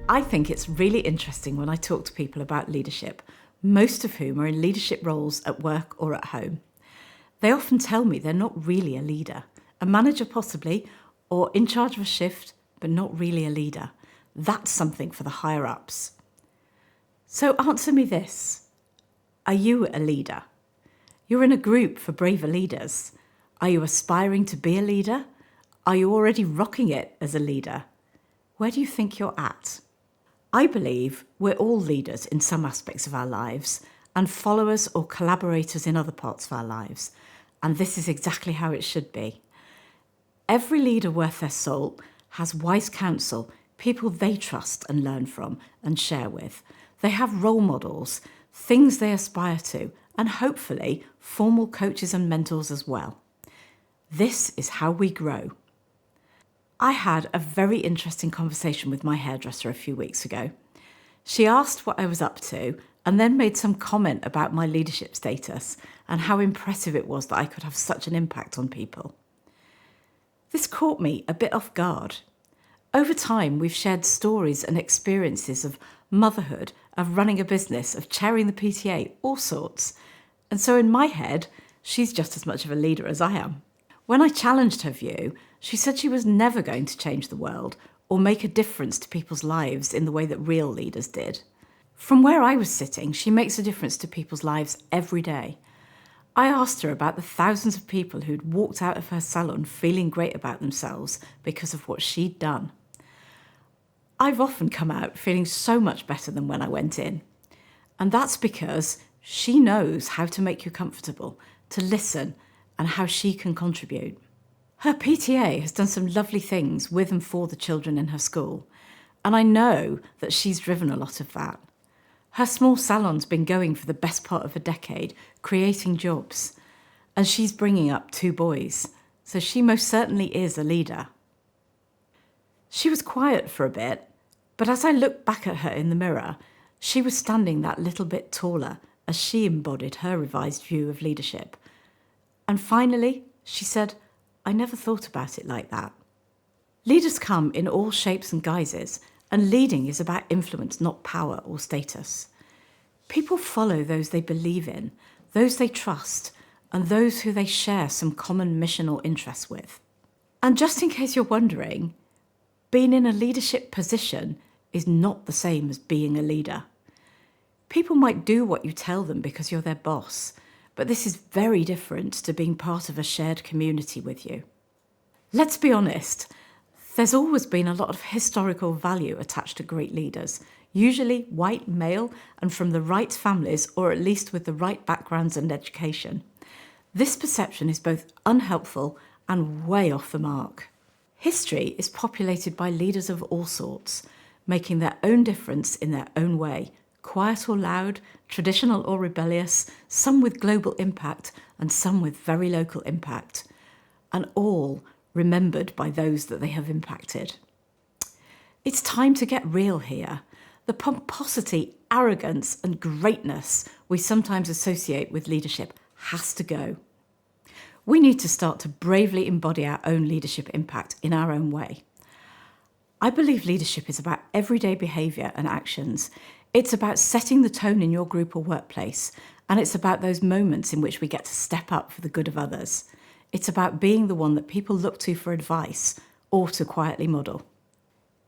I think it's really interesting when I talk to people about leadership, most of whom are in leadership roles at work or at home. They often tell me they're not really a leader, a manager possibly, or in charge of a shift, but not really a leader. That's something for the higher ups. So answer me this. Are you a leader? You're in a group for braver leaders. Are you aspiring to be a leader? Are you already rocking it as a leader? Where do you think you're at? I believe we're all leaders in some aspects of our lives and followers or collaborators in other parts of our lives. And this is exactly how it should be. Every leader worth their salt has wise counsel, people they trust and learn from and share with. They have role models, things they aspire to, and hopefully formal coaches and mentors as well. This is how we grow. I had a very interesting conversation with my hairdresser a few weeks ago. She asked what I was up to and then made some comment about my leadership status and how impressive it was that I could have such an impact on people. This caught me a bit off guard. Over time, we've shared stories and experiences of motherhood, of running a business, of chairing the PTA, all sorts. And so in my head, she's just as much of a leader as I am. When I challenged her view, she said she was never going to change the world or make a difference to people's lives in the way that real leaders did. From where I was sitting, she makes a difference to people's lives every day. I asked her about the thousands of people who'd walked out of her salon feeling great about themselves because of what she'd done. I've often come out feeling so much better than when I went in. And that's because she knows how to make you comfortable, to listen, and how she can contribute. Her PTA has done some lovely things with and for the children in her school, and I know that she's driven a lot of that. Her small salon's been going for the best part of a decade, creating jobs, and she's bringing up 2 boys, so she most certainly is a leader. She was quiet for a bit, but as I looked back at her in the mirror, she was standing that little bit taller as she embodied her revised view of leadership. And finally, she said, I never thought about it like that. Leaders come in all shapes and guises, and leading is about influence, not power or status. People follow those they believe in, those they trust, and those who they share some common mission or interest with. And just in case you're wondering, being in a leadership position is not the same as being a leader. People might do what you tell them because you're their boss, but this is very different to being part of a shared community with you. Let's be honest, there's always been a lot of historical value attached to great leaders, usually white, male, and from the right families, or at least with the right backgrounds and education. This perception is both unhelpful and way off the mark. History is populated by leaders of all sorts, making their own difference in their own way, quiet or loud, traditional or rebellious, some with global impact and some with very local impact, and all remembered by those that they have impacted. It's time to get real here. The pomposity, arrogance, and greatness we sometimes associate with leadership has to go. We need to start to bravely embody our own leadership impact in our own way. I believe leadership is about everyday behaviour and actions. It's about setting the tone in your group or workplace, and it's about those moments in which we get to step up for the good of others. It's about being the one that people look to for advice or to quietly model.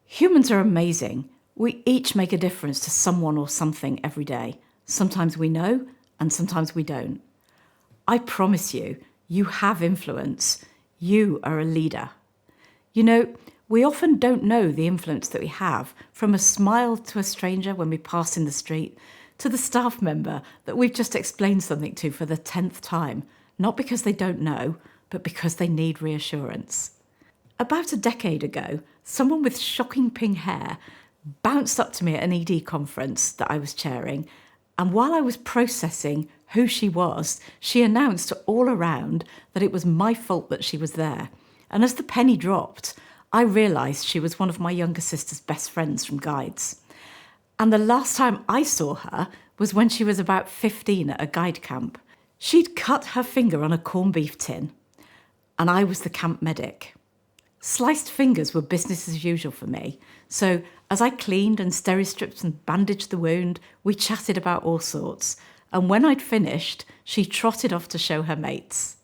Humans are amazing. We each make a difference to someone or something every day. Sometimes we know, and sometimes we don't. I promise you, you have influence. You are a leader. You know, we often don't know the influence that we have, from a smile to a stranger when we pass in the street, to the staff member that we've just explained something to for the 10th time, not because they don't know, but because they need reassurance. About a decade ago, someone with shocking pink hair bounced up to me at an ED conference that I was chairing, and while I was processing who she was, she announced to all around that it was my fault that she was there. And as the penny dropped, I realised she was one of my younger sister's best friends from Guides. And the last time I saw her was when she was about 15 at a guide camp. She'd cut her finger on a corned beef tin, and I was the camp medic. Sliced fingers were business as usual for me. So as I cleaned and steri-stripped and bandaged the wound, we chatted about all sorts. And when I'd finished, she trotted off to show her mates.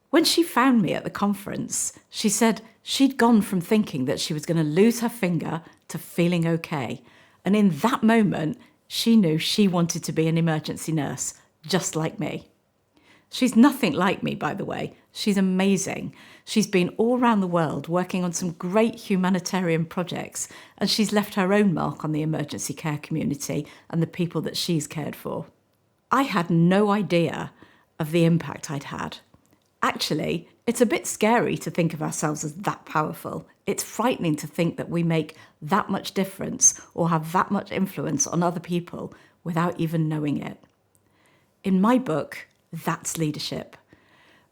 When she found me at the conference, she said she'd gone from thinking that she was going to lose her finger to feeling okay. And in that moment, she knew she wanted to be an emergency nurse, just like me. She's nothing like me, by the way. She's amazing. She's been all around the world working on some great humanitarian projects, and she's left her own mark on the emergency care community and the people that she's cared for. I had no idea of the impact I'd had. Actually, it's a bit scary to think of ourselves as that powerful. It's frightening to think that we make that much difference or have that much influence on other people without even knowing it. In my book, that's leadership.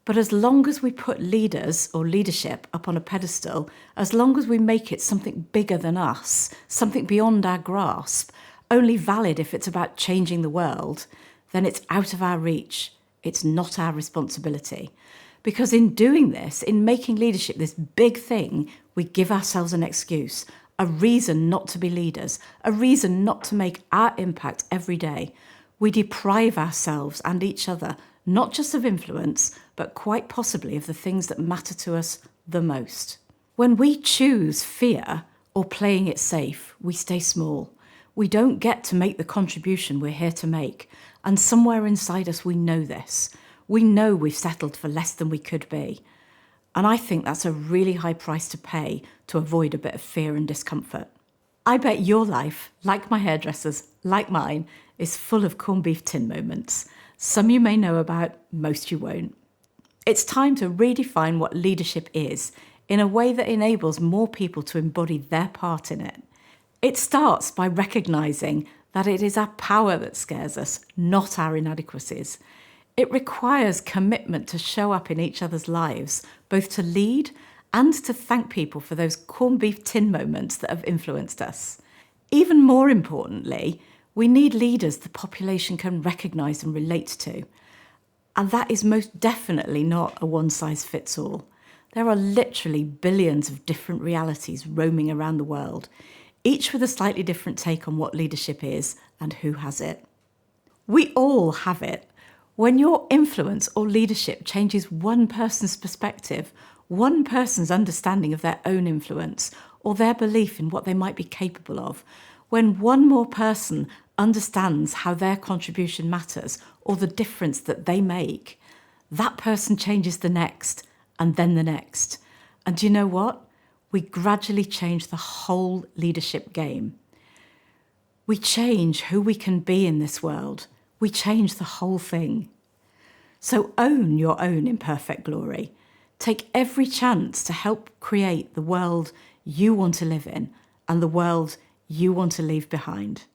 But as long as we put leaders or leadership up on a pedestal, as long as we make it something bigger than us, something beyond our grasp, only valid if it's about changing the world, then it's out of our reach. It's not our responsibility. Because in doing this, in making leadership this big thing, we give ourselves an excuse, a reason not to be leaders, a reason not to make our impact every day. We deprive ourselves and each other not just of influence, but quite possibly of the things that matter to us the most. When we choose fear or playing it safe, we stay small. We don't get to make the contribution we're here to make. And somewhere inside us, we know this. We know we've settled for less than we could be. And I think that's a really high price to pay to avoid a bit of fear and discomfort. I bet your life, like my hairdresser's, like mine, is full of corned beef tin moments. Some you may know about, most you won't. It's time to redefine what leadership is in a way that enables more people to embody their part in it. It starts by recognising that it is our power that scares us, not our inadequacies. It requires commitment to show up in each other's lives, both to lead and to thank people for those corned beef tin moments that have influenced us. Even more importantly, we need leaders the population can recognise and relate to. And that is most definitely not a one-size-fits-all. There are literally billions of different realities roaming around the world, each with a slightly different take on what leadership is and who has it. We all have it. When your influence or leadership changes one person's perspective, one person's understanding of their own influence, or their belief in what they might be capable of, when one more person understands how their contribution matters or the difference that they make, that person changes the next and then the next. And do you know what? We gradually change the whole leadership game. We change who we can be in this world. We change the whole thing. So own your own imperfect glory. Take every chance to help create the world you want to live in and the world you want to leave behind.